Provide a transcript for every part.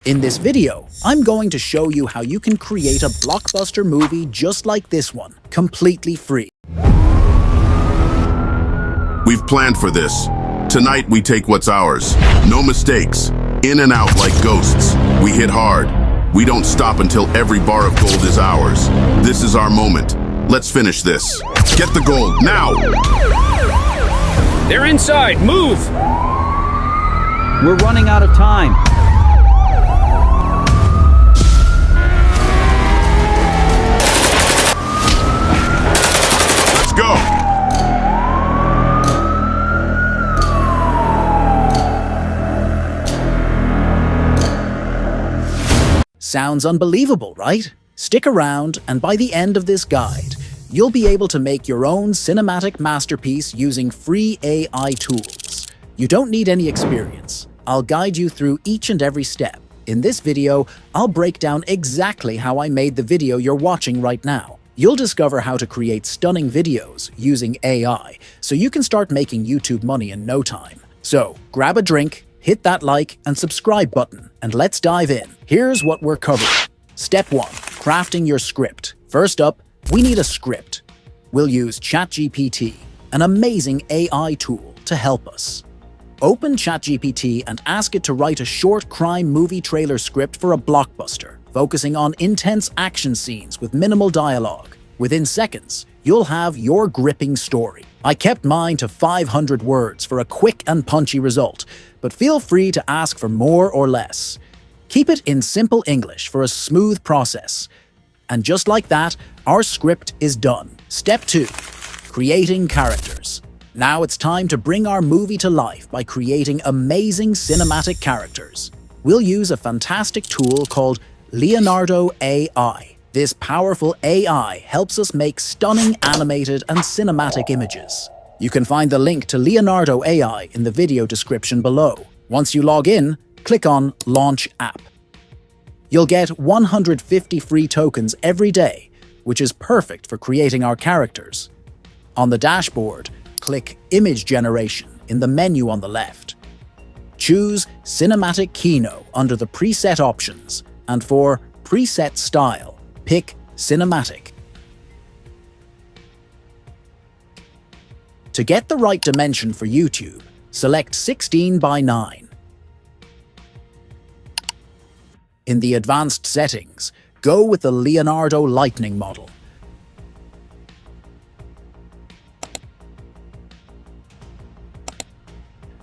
In this video, I'm going to show you how you can create a blockbuster movie just like this one, completely free. We've planned for this. Tonight we take what's ours. No mistakes. In and out like ghosts. We hit hard. We don't stop until every bar of gold is ours. This is our moment. Let's finish this. Get the gold, now! They're inside! Move! We're running out of time. Let's go! Sounds unbelievable, right? Stick around, and by the end of this guide, you'll be able to make your own cinematic masterpiece using free AI tools. You don't need any experience. I'll guide you through each and every step. In this video, I'll break down exactly how I made the video you're watching right now. You'll discover how to create stunning videos using AI, so you can start making YouTube money in no time. So, grab a drink, hit that like and subscribe button, and let's dive in. Here's what we're covering. Step 1. Crafting your script. First up, we need a script. We'll use ChatGPT, an amazing AI tool, to help us. Open ChatGPT and ask it to write a short crime movie trailer script for a blockbuster, focusing on intense action scenes with minimal dialogue. Within seconds, you'll have your gripping story. I kept mine to 500 words for a quick and punchy result, but feel free to ask for more or less. Keep it in simple English for a smooth process. And just like that, our script is done. Step 2. Creating characters. Now it's time to bring our movie to life by creating amazing cinematic characters. We'll use a fantastic tool called Leonardo AI. This powerful AI helps us make stunning animated and cinematic images. You can find the link to Leonardo AI in the video description below. Once you log in, click on Launch App. You'll get 150 free tokens every day, which is perfect for creating our characters. On the dashboard, click Image Generation in the menu on the left. Choose Cinematic Keynote under the preset options, and for Preset Style, pick Cinematic. To get the right dimension for YouTube, select 16 by 9. In the advanced settings, go with the Leonardo Lightning model.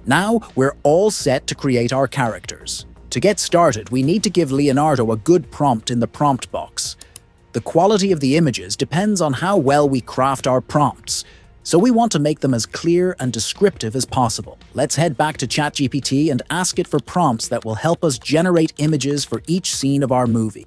Now we're all set to create our characters. To get started, we need to give Leonardo a good prompt in the prompt box. The quality of the images depends on how well we craft our prompts, so we want to make them as clear and descriptive as possible. Let's head back to ChatGPT and ask it for prompts that will help us generate images for each scene of our movie.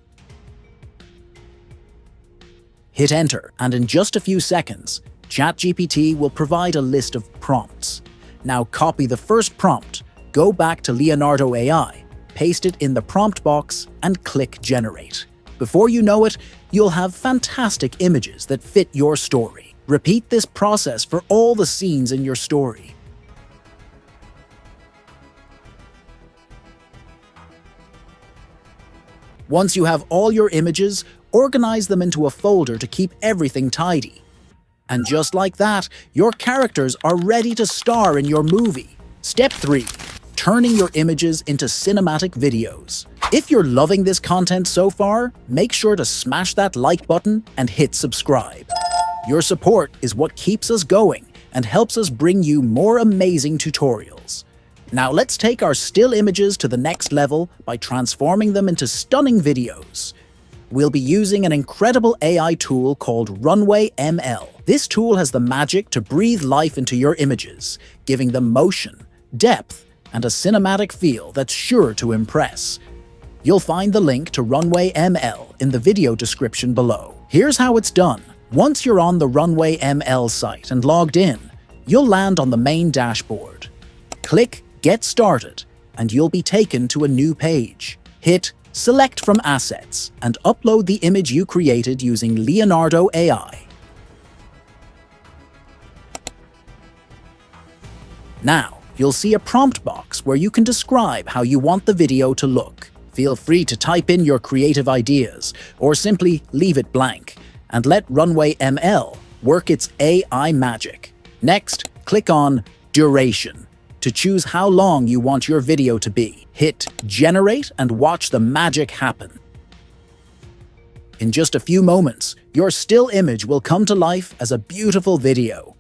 Hit enter, and in just a few seconds, ChatGPT will provide a list of prompts. Now copy the first prompt, go back to Leonardo AI, paste it in the prompt box, and click Generate. Before you know it, you'll have fantastic images that fit your story. Repeat this process for all the scenes in your story. Once you have all your images, organize them into a folder to keep everything tidy. And just like that, your characters are ready to star in your movie. Step 3. Turning your images into cinematic videos. If you're loving this content so far, make sure to smash that like button and hit subscribe. Your support is what keeps us going and helps us bring you more amazing tutorials. Now let's take our still images to the next level by transforming them into stunning videos. We'll be using an incredible AI tool called Runway ML. This tool has the magic to breathe life into your images, giving them motion, depth, and a cinematic feel that's sure to impress. You'll find the link to Runway ML in the video description below. Here's how it's done. Once you're on the Runway ML site and logged in, you'll land on the main dashboard. Click Get Started, and you'll be taken to a new page. Hit Select from Assets and upload the image you created using Leonardo AI. Now, you'll see a prompt box where you can describe how you want the video to look. Feel free to type in your creative ideas or simply leave it blank and let Runway ML work its AI magic. Next, click on Duration to choose how long you want your video to be. Hit Generate and watch the magic happen. In just a few moments, your still image will come to life as a beautiful video.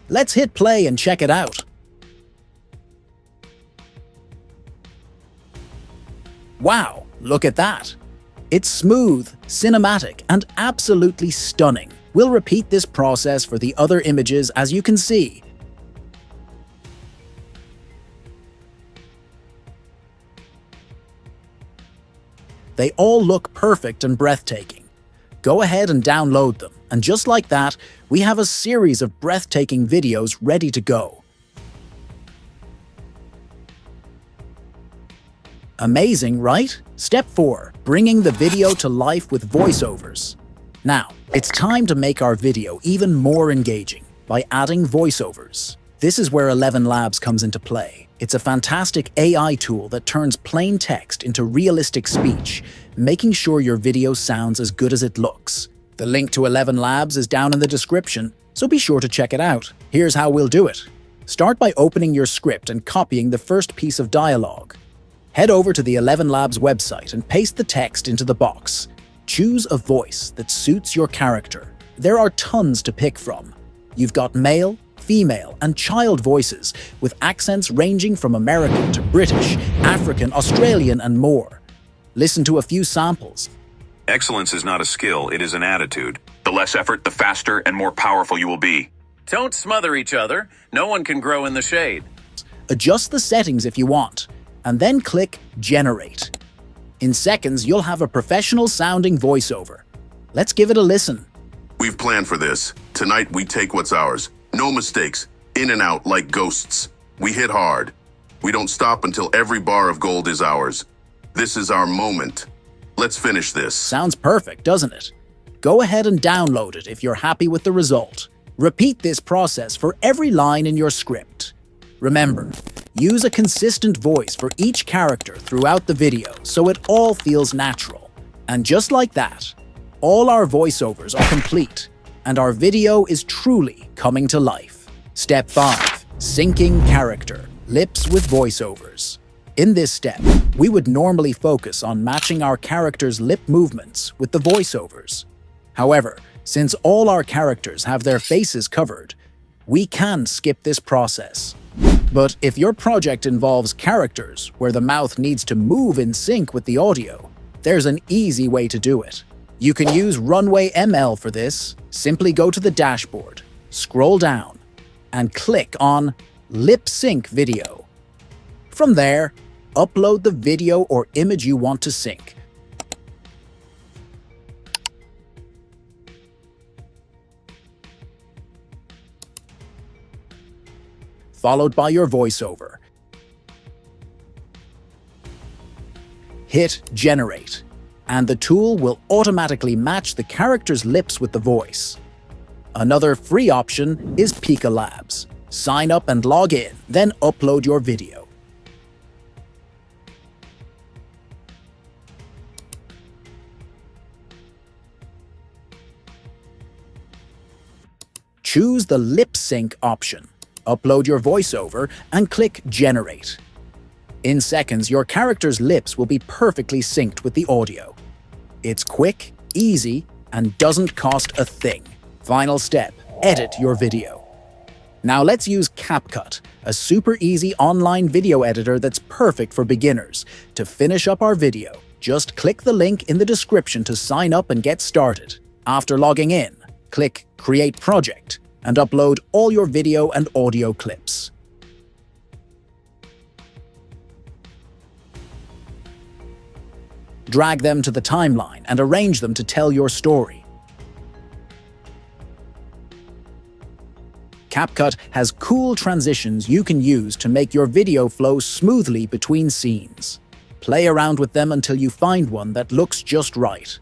Let's hit play and check it out. Wow, look at that! It's smooth, cinematic, and absolutely stunning. We'll repeat this process for the other images as you can see. They all look perfect and breathtaking. Go ahead and download them, and just like that, we have a series of breathtaking videos ready to go. Amazing, right? Step 4. Bringing the video to life with voiceovers. Now, it's time to make our video even more engaging by adding voiceovers. This is where 11 Labs comes into play. It's a fantastic AI tool that turns plain text into realistic speech, making sure your video sounds as good as it looks. The link to 11 Labs is down in the description, so be sure to check it out. Here's how we'll do it. Start by opening your script and copying the first piece of dialogue. Head over to the 11 Labs website and paste the text into the box. Choose a voice that suits your character. There are tons to pick from. You've got male, female, and child voices, with accents ranging from American to British, African, Australian, and more. Listen to a few samples. Excellence is not a skill, it is an attitude. The less effort, the faster and more powerful you will be. Don't smother each other. No one can grow in the shade. Adjust the settings if you want, and then click Generate. In seconds, you'll have a professional-sounding voiceover. Let's give it a listen. We've planned for this. Tonight we take what's ours. No mistakes. In and out like ghosts. We hit hard. We don't stop until every bar of gold is ours. This is our moment. Let's finish this. Sounds perfect, doesn't it? Go ahead and download it if you're happy with the result. Repeat this process for every line in your script. Remember, use a consistent voice for each character throughout the video so it all feels natural. And just like that, all our voiceovers are complete, and our video is truly coming to life. Step 5. Syncing character, lips with voiceovers. In this step, we would normally focus on matching our characters' lip movements with the voiceovers. However, since all our characters have their faces covered, we can skip this process. But if your project involves characters where the mouth needs to move in sync with the audio, there's an easy way to do it. You can use Runway ML for this. Simply go to the dashboard, scroll down, and click on Lip Sync Video. From there, upload the video or image you want to sync. Followed by your voiceover. Hit Generate, and the tool will automatically match the character's lips with the voice. Another free option is Pika Labs. Sign up and log in, then upload your video. Choose the lip sync option. Upload your voiceover and click Generate. In seconds, your character's lips will be perfectly synced with the audio. It's quick, easy, and doesn't cost a thing. Final step, edit your video. Now let's use CapCut, a super easy online video editor that's perfect for beginners. To finish up our video, just click the link in the description to sign up and get started. After logging in, click Create Project and upload all your video and audio clips. Drag them to the timeline and arrange them to tell your story. CapCut has cool transitions you can use to make your video flow smoothly between scenes. Play around with them until you find one that looks just right.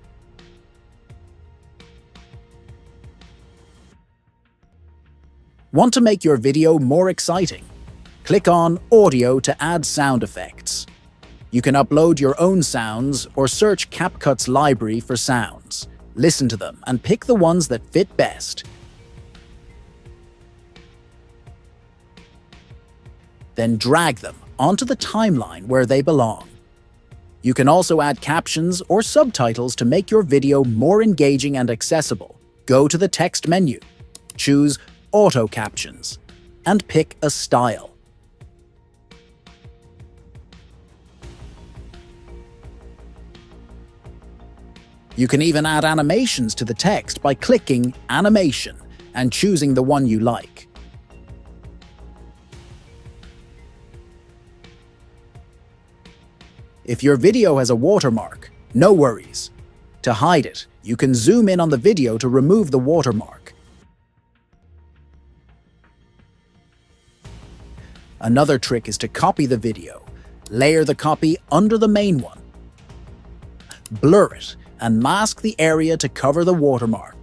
Want to make your video more exciting? Click on Audio to add sound effects. You can upload your own sounds or search CapCut's library for sounds. Listen to them and pick the ones that fit best. Then drag them onto the timeline where they belong. You can also add captions or subtitles to make your video more engaging and accessible. Go to the text menu, choose Auto Captions, and pick a style. You can even add animations to the text by clicking Animation and choosing the one you like. If your video has a watermark, no worries. To hide it, you can zoom in on the video to remove the watermark. Another trick is to copy the video. Layer the copy under the main one. Blur it and mask the area to cover the watermark.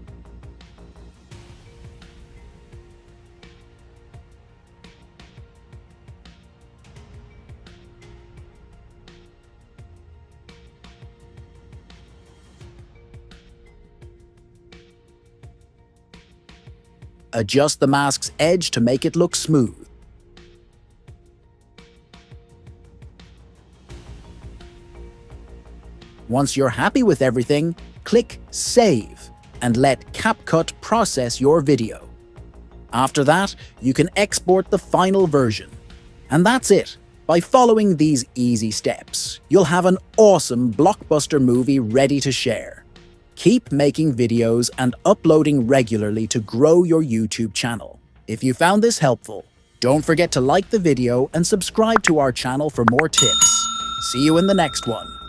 Adjust the mask's edge to make it look smooth. Once you're happy with everything, click Save and let CapCut process your video. After that, you can export the final version. And that's it. By following these easy steps, you'll have an awesome blockbuster movie ready to share. Keep making videos and uploading regularly to grow your YouTube channel. If you found this helpful, don't forget to like the video and subscribe to our channel for more tips. See you in the next one.